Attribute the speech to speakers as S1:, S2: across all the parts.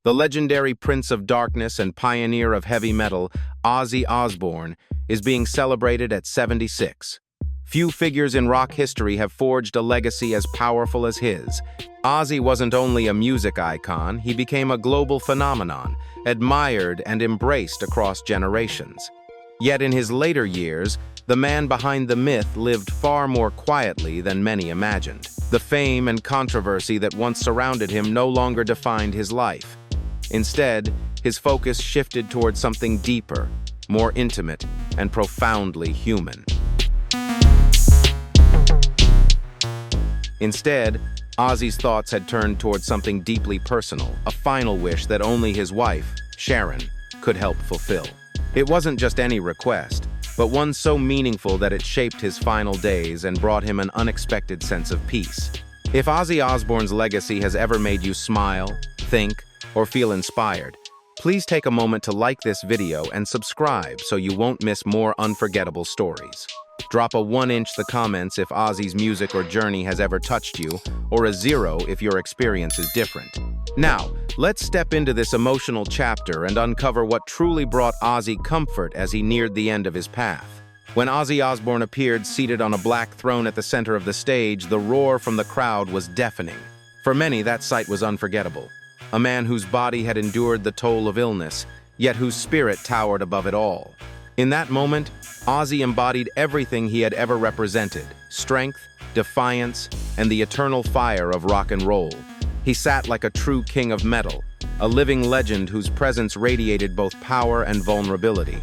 S1: The legendary Prince of Darkness and pioneer of heavy metal, Ozzy Osbourne, is being celebrated at 76. Few figures in rock history have forged a legacy as powerful as his. Ozzy wasn't only a music icon, he became a global phenomenon, admired and embraced across generations. Yet in his later years, the man behind the myth lived far more quietly than many imagined. The fame and controversy that once surrounded him no longer defined his life. Instead, his focus shifted towards something deeper, more intimate, and profoundly human. Instead, Ozzy's thoughts had turned towards something deeply personal, a final wish that only his wife, Sharon, could help fulfill. It wasn't just any request, but one so meaningful that it shaped his final days and brought him an unexpected sense of peace. If Ozzy Osbourne's legacy has ever made you smile, think, or feel inspired, please take a moment to like this video and subscribe so you won't miss more unforgettable stories. Drop a 1 in the comments if Ozzy's music or journey has ever touched you, or a 0 if your experience is different. Now, let's step into this emotional chapter and uncover what truly brought Ozzy comfort as he neared the end of his path. When Ozzy Osbourne appeared seated on a black throne at the center of the stage, the roar from the crowd was deafening. For many, that sight was unforgettable. A man whose body had endured the toll of illness, yet whose spirit towered above it all. In that moment, Ozzy embodied everything he had ever represented: strength, defiance, and the eternal fire of rock and roll. He sat like a true king of metal, a living legend whose presence radiated both power and vulnerability.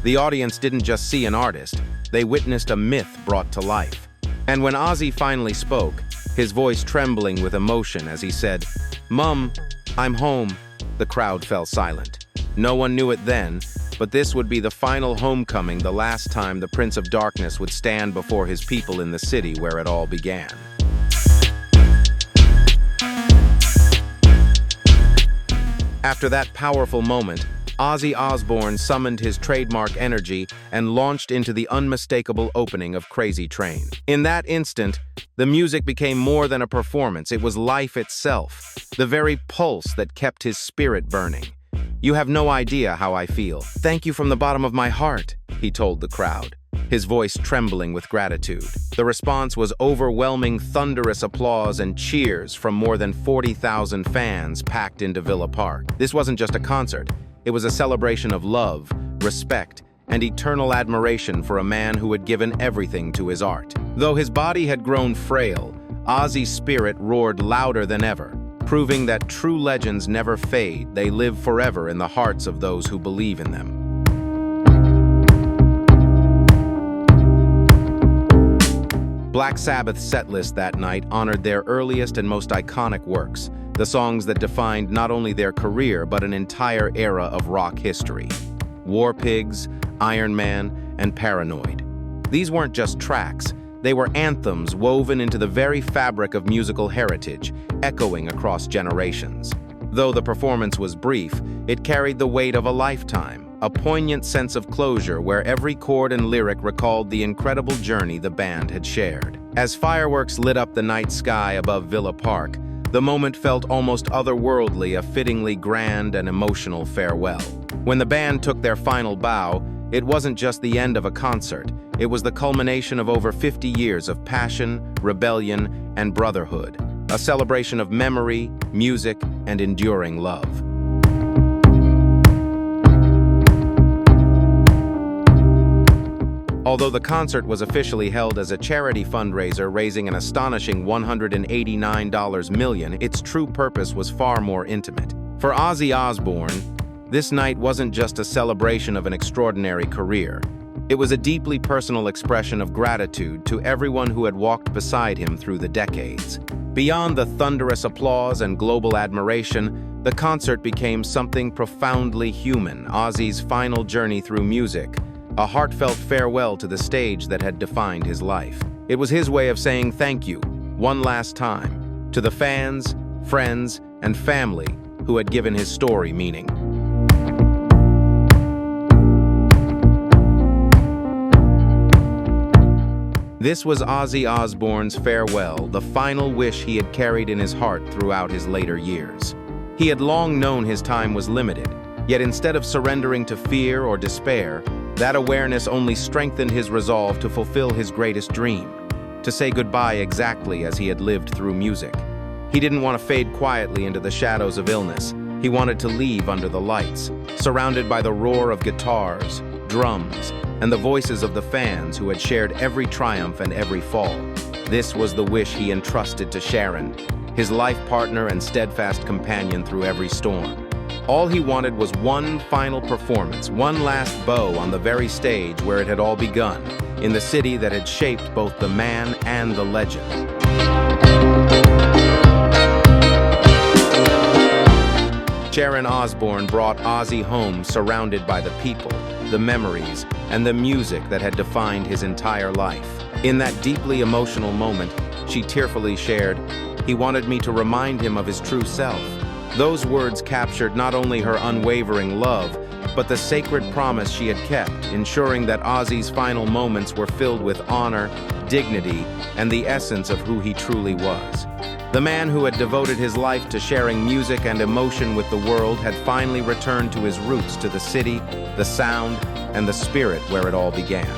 S1: The audience didn't just see an artist, they witnessed a myth brought to life. And when Ozzy finally spoke, his voice trembling with emotion as he said, "Mum, I'm home," the crowd fell silent. No one knew it then, but this would be the final homecoming, the last time the Prince of Darkness would stand before his people in the city where it all began. After that powerful moment, Ozzy Osbourne summoned his trademark energy and launched into the unmistakable opening of Crazy Train. In that instant, the music became more than a performance, it was life itself, the very pulse that kept his spirit burning. "You have no idea how I feel. Thank you from the bottom of my heart," he told the crowd, his voice trembling with gratitude. The response was overwhelming, thunderous applause and cheers from more than 40,000 fans packed into Villa Park. This wasn't just a concert, it was a celebration of love, respect, and eternal admiration for a man who had given everything to his art. Though his body had grown frail, Ozzy's spirit roared louder than ever, proving that true legends never fade, they live forever in the hearts of those who believe in them. Black Sabbath's setlist that night honored their earliest and most iconic works, the songs that defined not only their career but an entire era of rock history. War Pigs, Iron Man, and Paranoid. These weren't just tracks, they were anthems woven into the very fabric of musical heritage, echoing across generations. Though the performance was brief, it carried the weight of a lifetime, a poignant sense of closure where every chord and lyric recalled the incredible journey the band had shared. As fireworks lit up the night sky above Villa Park, the moment felt almost otherworldly, a fittingly grand and emotional farewell. When the band took their final bow, it wasn't just the end of a concert, it was the culmination of over 50 years of passion, rebellion, and brotherhood, a celebration of memory, music, and enduring love. Although the concert was officially held as a charity fundraiser raising an astonishing $189 million, its true purpose was far more intimate. For Ozzy Osbourne, this night wasn't just a celebration of an extraordinary career. It was a deeply personal expression of gratitude to everyone who had walked beside him through the decades. Beyond the thunderous applause and global admiration, the concert became something profoundly human, Ozzy's final journey through music, a heartfelt farewell to the stage that had defined his life. It was his way of saying thank you, one last time, to the fans, friends, and family who had given his story meaning. This was Ozzy Osbourne's farewell, the final wish he had carried in his heart throughout his later years. He had long known his time was limited, yet instead of surrendering to fear or despair, that awareness only strengthened his resolve to fulfill his greatest dream, to say goodbye exactly as he had lived through music. He didn't want to fade quietly into the shadows of illness. He wanted to leave under the lights, surrounded by the roar of guitars, drums, and the voices of the fans who had shared every triumph and every fall. This was the wish he entrusted to Sharon, his life partner and steadfast companion through every storm. All he wanted was one final performance, one last bow on the very stage where it had all begun, in the city that had shaped both the man and the legend. Sharon Osbourne brought Ozzy home surrounded by the people, the memories, and the music that had defined his entire life. In that deeply emotional moment, she tearfully shared, "He wanted me to remind him of his true self." Those words captured not only her unwavering love, but the sacred promise she had kept, ensuring that Ozzy's final moments were filled with honor, dignity, and the essence of who he truly was. The man who had devoted his life to sharing music and emotion with the world had finally returned to his roots, to the city, the sound, and the spirit where it all began.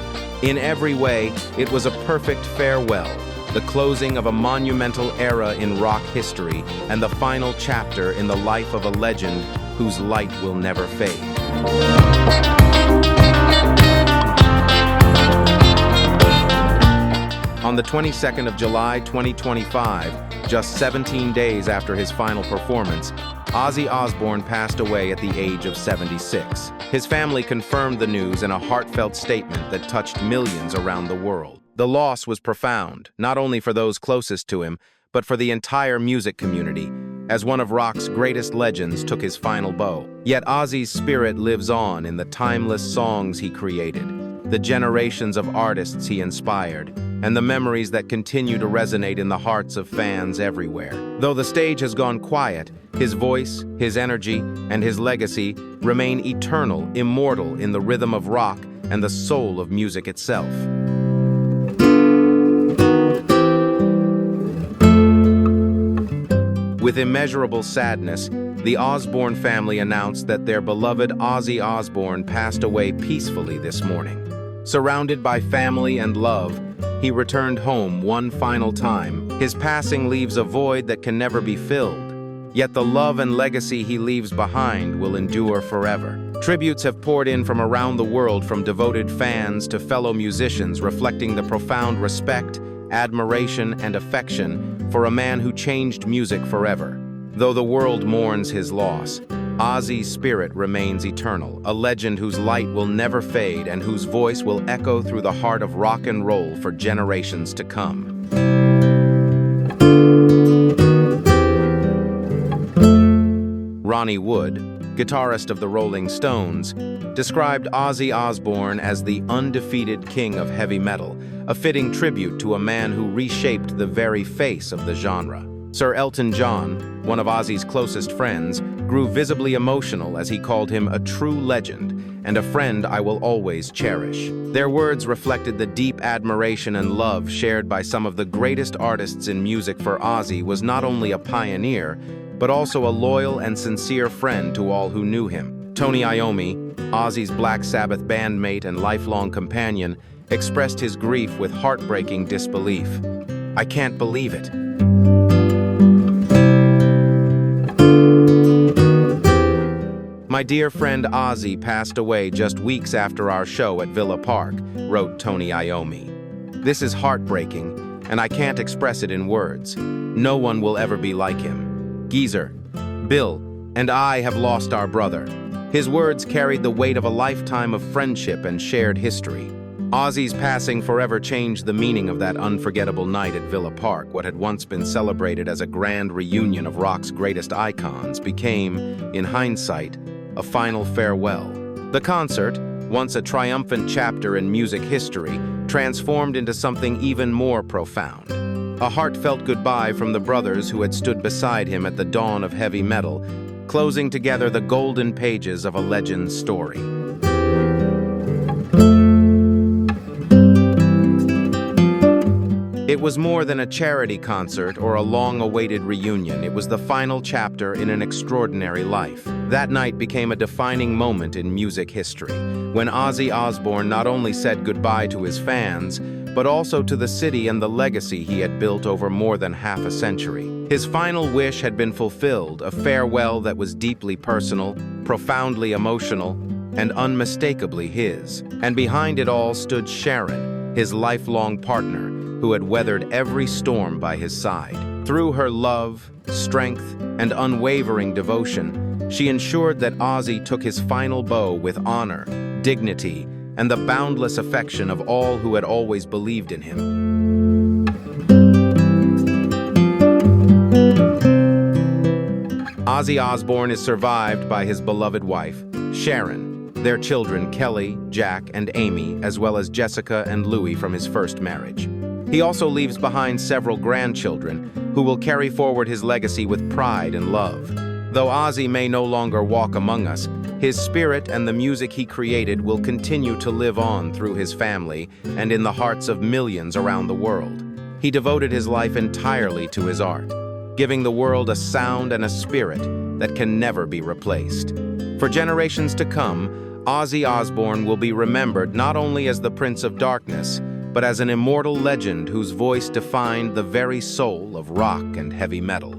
S1: In every way, it was a perfect farewell, the closing of a monumental era in rock history, and the final chapter in the life of a legend whose light will never fade. On the 22nd of July, 2025, just 17 days after his final performance, Ozzy Osbourne passed away at the age of 76. His family confirmed the news in a heartfelt statement that touched millions around the world. The loss was profound, not only for those closest to him, but for the entire music community, as one of rock's greatest legends took his final bow. Yet Ozzy's spirit lives on in the timeless songs he created, the generations of artists he inspired, and the memories that continue to resonate in the hearts of fans everywhere. Though the stage has gone quiet, his voice, his energy, and his legacy remain eternal, immortal in the rhythm of rock and the soul of music itself. With immeasurable sadness, the Osbourne family announced that their beloved Ozzy Osbourne passed away peacefully this morning. Surrounded by family and love, he returned home one final time. His passing leaves a void that can never be filled. Yet the love and legacy he leaves behind will endure forever. Tributes have poured in from around the world, from devoted fans to fellow musicians, reflecting the profound respect, admiration, and affection for a man who changed music forever. Though the world mourns his loss, Ozzy's spirit remains eternal, a legend whose light will never fade and whose voice will echo through the heart of rock and roll for generations to come. Ronnie Wood, guitarist of the Rolling Stones, described Ozzy Osbourne as the undefeated king of heavy metal, a fitting tribute to a man who reshaped the very face of the genre. Sir Elton John, one of Ozzy's closest friends, grew visibly emotional as he called him a true legend and a friend I will always cherish. Their words reflected the deep admiration and love shared by some of the greatest artists in music, for Ozzy was not only a pioneer, but also a loyal and sincere friend to all who knew him. Tony Iommi, Ozzy's Black Sabbath bandmate and lifelong companion, expressed his grief with heartbreaking disbelief. "I can't believe it. My dear friend Ozzy passed away just weeks after our show at Villa Park," wrote Tony Iommi. "This is heartbreaking, and I can't express it in words. No one will ever be like him. Geezer, Bill, and I have lost our brother." His words carried the weight of a lifetime of friendship and shared history. Ozzy's passing forever changed the meaning of that unforgettable night at Villa Park. What had once been celebrated as a grand reunion of rock's greatest icons became, in hindsight, a final farewell. The concert, once a triumphant chapter in music history, transformed into something even more profound. A heartfelt goodbye from the brothers who had stood beside him at the dawn of heavy metal, closing together the golden pages of a legend's story. It was more than a charity concert or a long-awaited reunion. It was the final chapter in an extraordinary life. That night became a defining moment in music history, when Ozzy Osbourne not only said goodbye to his fans, but also to the city and the legacy he had built over more than half a century. His final wish had been fulfilled, a farewell that was deeply personal, profoundly emotional, and unmistakably his. And behind it all stood Sharon, his lifelong partner, who had weathered every storm by his side. Through her love, strength, and unwavering devotion, she ensured that Ozzy took his final bow with honor, dignity, and the boundless affection of all who had always believed in him. Ozzy Osbourne is survived by his beloved wife, Sharon, their children Kelly, Jack, and Amy, as well as Jessica and Louis from his first marriage. He also leaves behind several grandchildren who will carry forward his legacy with pride and love. Though Ozzy may no longer walk among us, his spirit and the music he created will continue to live on through his family and in the hearts of millions around the world. He devoted his life entirely to his art, giving the world a sound and a spirit that can never be replaced. For generations to come, Ozzy Osbourne will be remembered not only as the Prince of Darkness, but as an immortal legend whose voice defined the very soul of rock and heavy metal.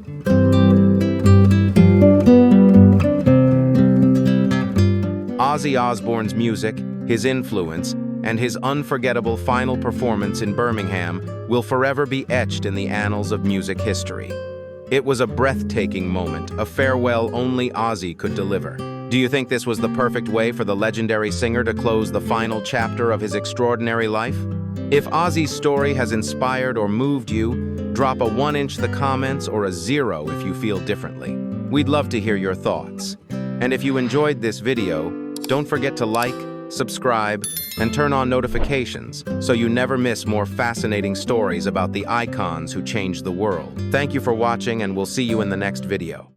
S1: Ozzy Osbourne's music, his influence, and his unforgettable final performance in Birmingham will forever be etched in the annals of music history. It was a breathtaking moment, a farewell only Ozzy could deliver. Do you think this was the perfect way for the legendary singer to close the final chapter of his extraordinary life? If Ozzy's story has inspired or moved you, drop a 1 in the comments or a 0 if you feel differently. We'd love to hear your thoughts. And if you enjoyed this video, don't forget to like, subscribe, and turn on notifications so you never miss more fascinating stories about the icons who changed the world. Thank you for watching, and we'll see you in the next video.